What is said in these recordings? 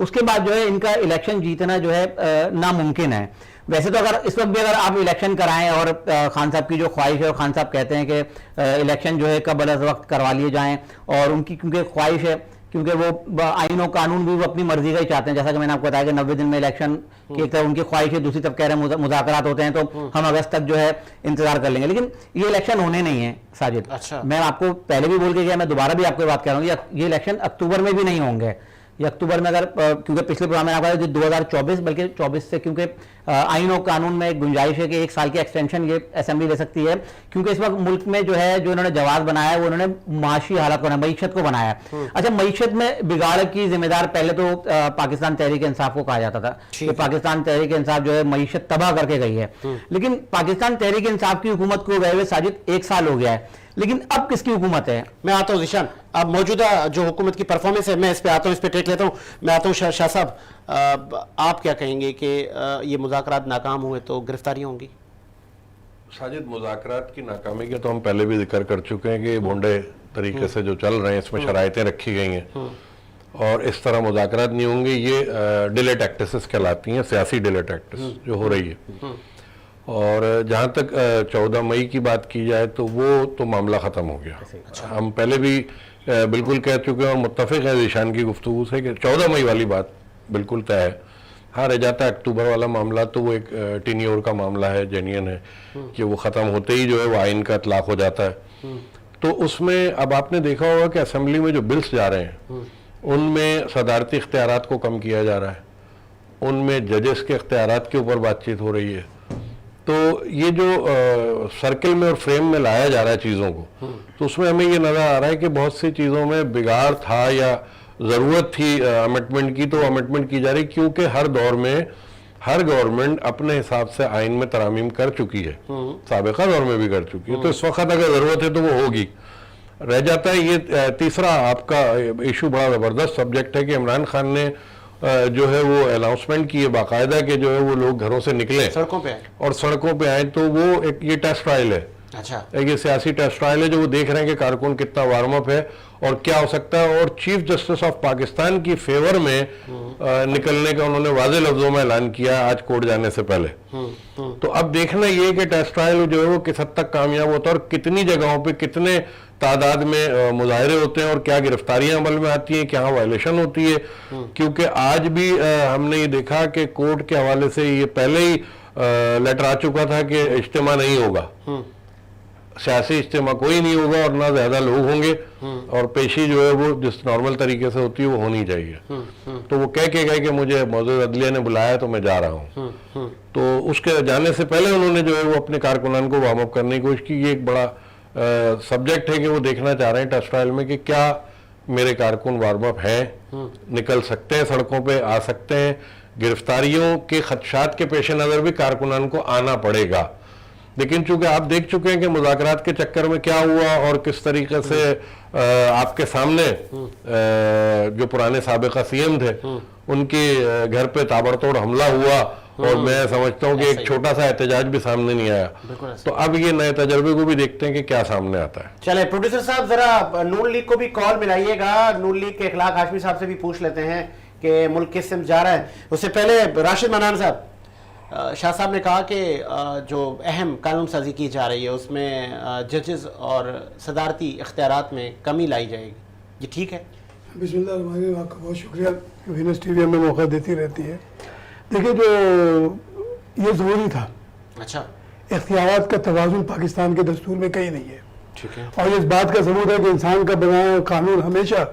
उसके बाद जो है इनका इलेक्शन जीतना जो है नामुमकिन है। वैसे तो अगर इस वक्त भी अगर आप इलेक्शन कराएं और खान साहब की जो ख्वाहिश है, और खान साहब कहते हैं कि इलेक्शन जो है कबल अज़ वक्त करवा लिए जाएं, और उनकी क्योंकि ख्वाहिश है, क्योंकि वो आइन और कानून भी वो अपनी मर्जी का ही चाहते हैं, जैसा कि मैंने आपको बताया कि 90 दिन में इलेक्शन की एक तरफ उनकी ख्वाहिश है, दूसरी तरफ कह रहे हैं मुज़ाकरात होते हैं तो हम अगस्त तक जो है इंतजार कर लेंगे, लेकिन ये इलेक्शन होने नहीं है साजिद। अच्छा। मैं आपको पहले भी बोल के गया, मैं दोबारा भी आपको बात कर रहा हूँ, ये इलेक्शन अक्टूबर में भी नहीं होंगे। ये अक्टूबर में अगर क्योंकि पिछले प्रोग्राम में आपको 2024 बल्कि 24 से, क्योंकि आइन और कानून में एक गुंजाइश है कि 1 साल की एक्सटेंशन ये असेंबली ले सकती है, क्योंकि इस वक्त मुल्क में जो है जो इन्होंने जवाब बनाया है वो उन्होंने माशी हालत को, मईशत को बनाया है। अच्छा, मईशत में बिगाड़ की जिम्मेदार पहले तो पाकिस्तान तहरीक इंसाफ को कहा जाता था कि पाकिस्तान तहरीक इंसाफ जो है मईशत तबाह करके गई है, लेकिन पाकिस्तान तहरीक इंसाफ की हुकूमत को गए हुए साजिद 1 साल हो गया है, लेकिन अब किसकी हुकूमत है? मैं आता हूँ ज़ीशान, अब मौजूदा जो हुकूमत की परफॉर्मेंस है मैं इस पे आता हूँ, इस पे टेक लेता हूँ। मैं आता हूँ शाह साहब, आप क्या कहेंगे कि ये मुज़ाकरात नाकाम हुए तो गिरफ्तारियाँ होंगी? साजिद, मुज़ाकरात की नाकामी के तो हम पहले भी जिक्र कर चुके हैं कि भोंडे तरीके से जो चल रहे हैं इसमें शराइतें रखी गई हैं और इस तरह मुज़ाकरात नहीं होंगे। ये डिले टैक्टिसेस कहलाती हैं, सियासी डिले टैक्टिस जो हो रही है। और जहाँ तक 14 मई की बात की जाए तो वो तो मामला ख़त्म हो गया। अच्छा। हम पहले भी बिल्कुल कह चुके हैं और मुत्तफ़िक़ है ज़ीशान की गुफ्तगू से कि 14 मई वाली बात बिल्कुल तय है। हाँ, रह जाता है अक्टूबर वाला मामला, तो वो एक टेन्योर का मामला है, जेन्युइन है कि वो ख़त्म होते ही जो है वो आइन का इतलाक़ हो जाता है। तो उसमें अब आपने देखा होगा कि असम्बली में जो बिल्स जा रहे हैं उनमें सदारती इख्तियारात को कम किया जा रहा है, उनमें जजेस के इख्तियारात के ऊपर बातचीत हो रही है। तो ये जो सर्किल में और फ्रेम में लाया जा रहा है चीज़ों को, तो उसमें हमें ये नज़र आ रहा है कि बहुत सी चीज़ों में बिगाड़ था या ज़रूरत थी अमेंडमेंट की, तो अमेंडमेंट की जा रही, क्योंकि हर दौर में हर गवर्नमेंट अपने हिसाब से आइन में तरमीम कर चुकी है, साबिक़ा दौर में भी कर चुकी है। तो इस वक्त अगर ज़रूरत है तो वो होगी। रह जाता है ये तीसरा आपका इशू, बड़ा ज़बरदस्त सब्जेक्ट है कि इमरान खान ने जो है वो अनाउंसमेंट की है बाकायदा कि जो है वो लोग घरों से निकले सड़कों पे आए, और सड़कों पे आए। तो वो एक ये टेस्ट ट्रायल है। अच्छा, एक ये सियासी टेस्ट ट्रायल है जो वो देख रहे हैं कि कारकुन कितना वार्म अप है और क्या हो सकता है। और चीफ जस्टिस ऑफ पाकिस्तान की फेवर में निकलने का उन्होंने वाज़े लफ्जों में ऐलान किया आज कोर्ट जाने से पहले। तो अब देखना ये कि टेस्ट ट्रायल जो है वो किस हद तक कामयाब होता है और कितनी जगहों पे कितने तादाद में मुजाहरे होते हैं और क्या गिरफ्तारियां अमल में आती हैं, क्या वायलेशन होती है। क्योंकि आज भी हमने ये देखा कि कोर्ट के हवाले से ये पहले ही लेटर आ चुका था कि इज्तिमा नहीं होगा, सियासी इज्तिमा कोई नहीं होगा और ना ज्यादा लोग होंगे, और पेशी जो है वो जिस नॉर्मल तरीके से होती है वो होनी चाहिए। तो वो कह के गए कि मुझे मौजूद अदलिया ने बुलाया तो मैं जा रहा हूँ। तो उसके जाने से पहले उन्होंने जो है वो अपने कारकुनान को वार्म अप करने की कोशिश की। ये एक बड़ा सब्जेक्ट है कि वो देखना चाह रहे हैं टेस्ट ट्रायल में कि क्या मेरे कारकुन वार्म अप हैं, निकल सकते हैं, सड़कों पे आ सकते हैं। गिरफ्तारियों के खदशात के पेश नज़र भी कारकुनान को आना पड़ेगा। लेकिन चूंकि आप देख चुके हैं कि मुज़ाकरात के चक्कर में क्या हुआ और किस तरीके से आपके सामने जो पुराने साबिक़ा सीएम थे उनके घर पे ताबड़तोड़ हमला हुआ, और मैं समझता हूँ कि एक छोटा सा एहतजाज भी सामने नहीं आया। तो अब ये नए तजर्बे को भी देखते हैं कि क्या सामने आता है। चले प्रोड्यूसर साहब, जरा नून लीग को भी कॉल मिलाइएगा। नून लीग के इखलाक हाशमी साहब से भी पूछ लेते हैं कि मुल्क किस सिमत जा रहा है। उससे पहले राशिद मनान साहब, शाह साहब ने कहा कि जो अहम कानून साजी की जा रही है उसमें जजेस और सदारती इख्तियारात में कमी लाई जाएगी, ये ठीक है? बिस्मिल्लाह, आपका बहुत शुक्रिया, वीनस टीवी हमें मौका देती रहती है। देखिए, जो ये ज़रूरी था। अच्छा, इख्तियारात का तवाज़ुन पाकिस्तान के दस्तूर में कहीं नहीं है। ठीक है। और इस बात का सबूत है कि इंसान का बनाया कानून हमेशा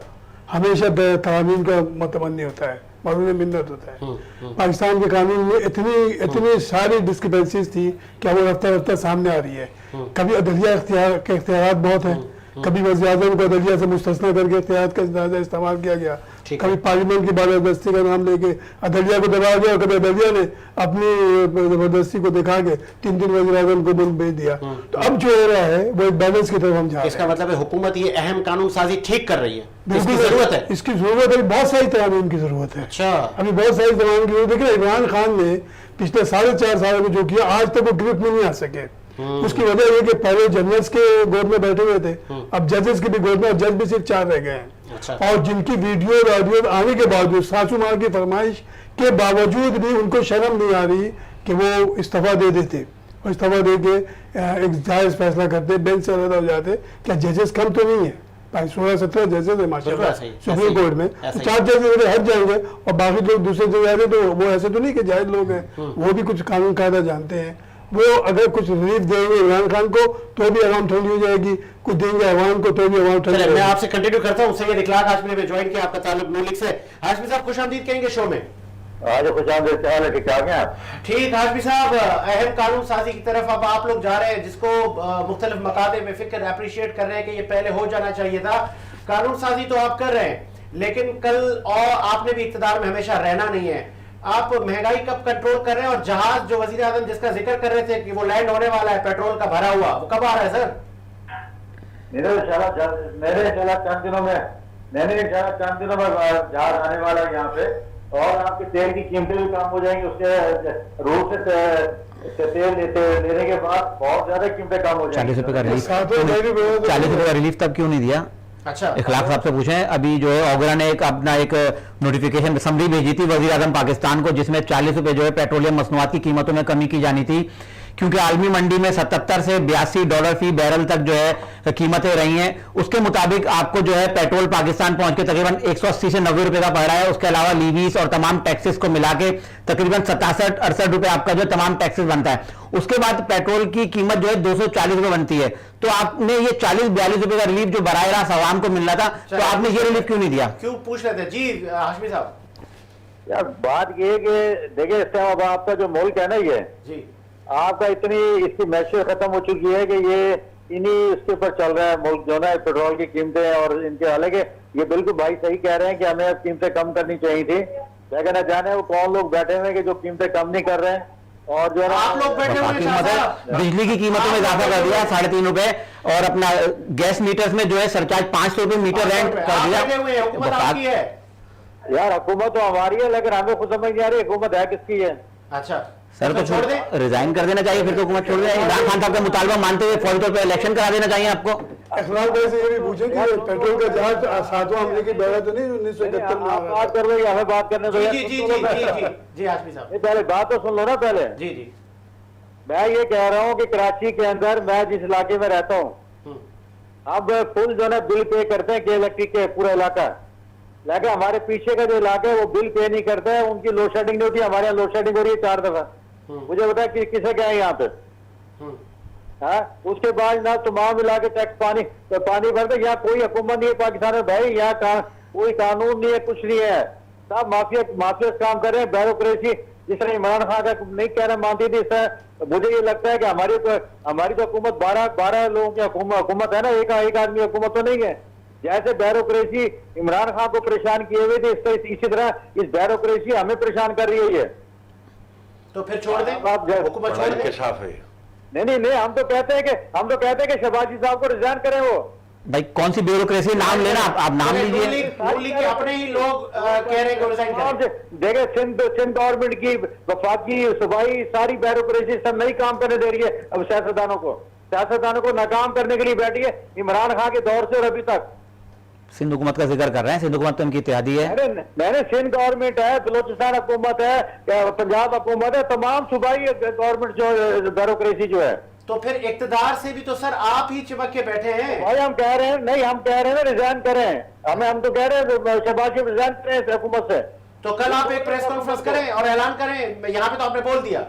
तरामीम का मुतमन्नी होता है, मालूम मिन्नत होता है। पाकिस्तान के कानून में इतनी सारी डिस्क्रिपेंसीज थी कि वो रफ्ता रफ्ता सामने आ रही है। कभी अदलिया के इख्तियारात बहुत हैं, कभी वज़ीर-ए-आज़म को अदलिया से मुस्तस्ना करके इख्तियारात का इस्तेमाल किया गया, कभी पार्लियामेंट की बालादस्ती का नाम लेके अदलिया को दबा दिया, कभी अदलिया ने अपनी जबरदस्ती को दिखा के 3 वज़ीर-ए-आज़म को मुल्क भेज दिया। तो अब जो हो रहा है वो एक बैलेंस की तरफ हम जा रहे हैं। इसका मतलब है हुकूमत ये अहम कानून साजी ठीक कर रही है, इसकी जरूरत है, इसकी जरूरत है, बहुत सारी तरामीम की जरूरत है। अच्छा, अभी बहुत सारी तरामीम की जरूरत है। देखिए, इमरान खान ने पिछले 4.5 साल में जो किया, आज तक वो ग्रिप में नहीं आ सके। उसकी वजह ये कि पहले जनरल्स के गोद में बैठे हुए थे, अब जजेस के भी गोद में, जज भी सिर्फ 4 रह गए हैं। अच्छा। और जिनकी वीडियो ऑडियो आने के बावजूद, सासू माँ की फरमाइश के बावजूद भी उनको शर्म नहीं आ रही कि वो इस्तीफा दे देते और इस्तीफा दे के एक जायज फैसला करते, बेंच से अलग हो जाते। क्या जजेस कम तो नहीं है भाई? 16-17 जजेस है माशाल्लाह ऐसे ही, सुप्रीम कोर्ट में, ऐसे तो ही। 4 जजेस हट जाएंगे और बाकी लोग दूसरे जगह आए तो वो ऐसे तो नहीं कि जायज लोग हैं, वो भी कुछ कानून कायदा जानते हैं। वो अगर कुछ रिलीफ देंगे इमरान खान को तो भी आवाम ठंडी हो जाएगी, कुछ देंगे अवाम को तो भी अवाम ठंडी चलिए हो मैं जाएगी। आपसे कंटिन्यू करता हूं। सैयद इखलाक हाशमी ने ज्वाइन किया, आपका ताल्लुक नून लीग से। हाशमी साहब खुश आमदीद कहेंगे शो में। आज खुश आमदीद, क्या हाल है? ठीक ठाक हैं आप? ठीक हाशमी साहब, अहम कानून साजी की तरफ अब आप लोग जा रहे हैं, जिसको मुख्तलिफ मकाते में फिक्र अप्रिशिएट कर रहे हैं कि ये पहले हो जाना चाहिए था। कानून साजी तो आप कर रहे हैं, लेकिन कल और आपने भी इक़्तिदार में हमेशा रहना नहीं है। आप महंगाई कब कंट्रोल कर रहे हैं? और जहाज जो वजीर आजम जिसका जिक्र कर रहे थे कि वो लैंड होने वाला है पेट्रोल का भरा हुआ, वो कब आ रहा है सर? मेरे इंशाल्लाह चंद दिनों में जहाज आने वाला है यहाँ पे, और आपके तेल की कीमतें भी कम हो जाएंगी। उसके रूप से तेल लेने के बाद बहुत ज्यादा कीमतें कम हो जाएंगी। 40 रुपए का रिलीफ, सातों में भी बोला तो- 40 रुपए का रिलीफ तब क्यों नहीं दिया? अच्छा, इखलाक साहब से पूछें। अभी जो है ओगरा ने अपना एक नोटिफिकेशन समरी भेजी थी वजीर आजम पाकिस्तान को, जिसमें 40 रुपए जो है पेट्रोलियम मसनूआत की कीमतों में कमी की जानी थी, क्योंकि आलमी मंडी में 77 से 82 डॉलर फी बैरल तक जो है कीमतें रही हैं। उसके मुताबिक आपको जो है पेट्रोल पाकिस्तान पहुंच के तकरीबन 180 से 90 रुपए का पड़ रहा है। उसके अलावा लीवीज और तमाम टैक्सेस को मिला के तकरीबन 67-68 रुपए आपका जो तमाम टैक्सेस बनता है। उसके बाद पेट्रोल की कीमत जो है 240 रुपए बनती है। तो आपने ये 40-42 रुपए का रिलीफ जो बराह रास्त आवाम को मिल रहा था, तो आपने ये रिलीफ क्यों नहीं दिया? क्यों पूछ रहे थे? जी हाशमी साहब। यार बात ये है कि देखिए, इस टाइम अब आपका जो मुल्क है ना, ये जी आपका इतनी इसकी मैशर खत्म हो चुकी है कि ये इन्हीं उसके ऊपर चल रहा है मुल्क जो ना, पेट्रोल की कीमतें और इनके। हालांकि ये बिल्कुल भाई सही कह रहे हैं कि हमें अब कीमतें कम करनी चाहिए थी, लेकिन न जाने वो कौन लोग बैठे हुए हैं कि जो कीमतें कम नहीं कर रहे हैं। और जो है ना, आप लोग बैठे हुए हैं शाह साहब। बिजली की कीमतों में इजाफा कर दिया 3.5 रुपए, और अपना गैस मीटर्स में जो है सरचार्ज 500 रुपए मीटर रेंट कर आप दिया। बैठे हुए हैं, हुकूमत आपकी है। यार हुकूमत तो हमारी है, लेकिन हमें खुद समझ नहीं आ रही हुकूमत है किसकी है। अच्छा सर तो छोड़ दें। रिजाइन कर देना चाहिए, फिर तो हुकूमत छोड़ दें। इमरान खान साहब का मुतालबा मानते हुए फौरी तौर पर इलेक्शन करा देना चाहिए आपको। इखलाक भाई से ये भी पूछे कि पेट्रोल का जहाज 7वां हमले की बैरा तो नहीं 1971 में आप हुआ? बात कर रहे हैं, हमें बात करने दो जी यार। जी जी जी जी जी जी हाशमी साहब। नहीं, पहले बात तो सुन लो ना पहले। जी जी मैं ये कह रहा हूँ कि कराची के अंदर मैं जिस इलाके में रहता हूँ, अब फुल जो है बिल पे करते हैं के इलेक्ट्रिक के पूरा इलाका, लेकिन हमारे पीछे का जो इलाका है वो बिल पे नहीं करता है। उनकी लोड शेडिंग नहीं होती, हमारे यहाँ लोड शेडिंग हो रही है 4 दफा। मुझे बता कि किसे क्या है यहाँ पे? हाँ, उसके बाद ना तमाम मिला के टैक्स पानी भरते। यहाँ कोई हुकूमत नहीं है पाकिस्तान में भाई, यहाँ कोई कानून नहीं है, कुछ नहीं है। सब माफिया काम कर रहे हैं, ब्यूरोक्रेसी। जिस तरह इमरान खान का नहीं कहना मानती थी, इस तरह मुझे ये लगता है कि हमारी तो हुकूमत 12 लोगों की हुकूमत है ना, एक आदमी हुकूमत तो नहीं है। जैसे ब्यूरोक्रेसी इमरान खान को परेशान किए हुए थे, इसी तरह इस ब्यूरोक्रेसी हमें परेशान कर रही है। तो फिर छोड़ दें, आप हुकूमत छोड़ दें। इंकशाफ है। नहीं, हम तो कहते हैं कि शहबाजी साहब को रिजाइन करें। वो भाई कौन सी ब्यूरोक्रेसी, नाम लेना, आप नाम लीजिए। नून लीग के अपने ही लोग कह रहे हैं कि रिजाइन करें। देखे सिंध गवर्नमेंट की वफाकी सूबाई सारी ब्यूरोक्रेसी सब नहीं काम करने दे रही है। अब सियासतदानों को नाकाम करने के लिए बैठी है इमरान खान के दौर से और अभी तक। सिंध हुकूमत का जिक्र कर रहे हैं, सिंध हुकूमत तो इनकी इत्तेहादी है। मैंने सिंध गवर्नमेंट है, बलोचिस्तान हुकूमत है, पंजाब हुकूमत है, तमाम सूबाई गवर्नमेंट जो ब्यूरोक्रेसी जो है। तो फिर इक्तदार से भी तो सर आप ही चिपक के बैठे हैं। भाई हम कह रहे हैं ना रिजाइन करें। हम तो कह रहे हैं शहबाज रिजाइन करें हुकूमत से। तो कल आप एक प्रेस कॉन्फ्रेंस करें और ऐलान करें। यहाँ पे तो आपने बोल दिया।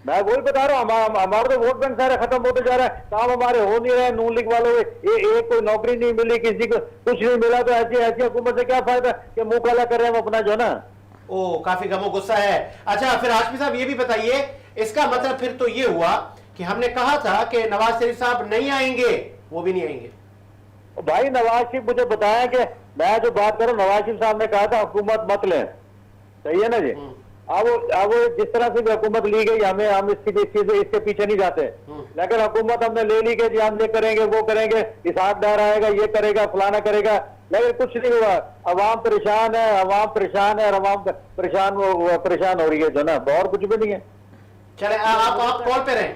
मैं वही बता रहा हूँ, हमारा तो वोट बैंक सारा खत्म होते जा रहा है, काम हमारे हो नहीं रहे। नून लीग वालों एक कोई नौकरी नहीं मिली, किसी को कुछ नहीं मिला, तो ऐसी हुकूमत से क्या फायदा कि मुंह काला कर रहे हैं हम अपना जो ना। ओ काफी गमो गुस्सा है। अच्छा फिर हाशमी साहब ये भी बताइए, इसका मतलब फिर तो ये हुआ कि हमने कहा था कि नवाज शरीफ साहब नहीं आएंगे, वो भी नहीं आएंगे। भाई नवाज शरीफ मुझे बताया कि मैं जो बात कर रहा हूँ, नवाज शरीफ साहब ने कहा था हुकूमत मत लें, सही है ना जी। अब वो जिस तरह से भी हुकूमत ली गई, हम इसके पीछे नहीं जाते, लेकिन हुकूमत हमने ले ली कि जी हम ये करेंगे वो करेंगे, हिसाबदार आएगा, ये करेगा फलाना करेगा, लेकिन कुछ नहीं हुआ। अवाम परेशान है और अवाम परेशान हो रही है जो ना, और कुछ भी नहीं है। चले आप कॉल पे रहे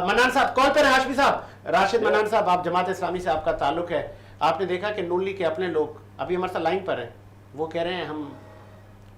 मन्नान साहब कॉल पे रहे। हाशमी साहब, राशिद मन्नान साहब, आप जमात इस्लामी से आपका ताल्लुक है, आपने देखा कि नून लीग के अपने लोग अभी हमारे साथ लाइन पर हैं, वो कह रहे हैं हम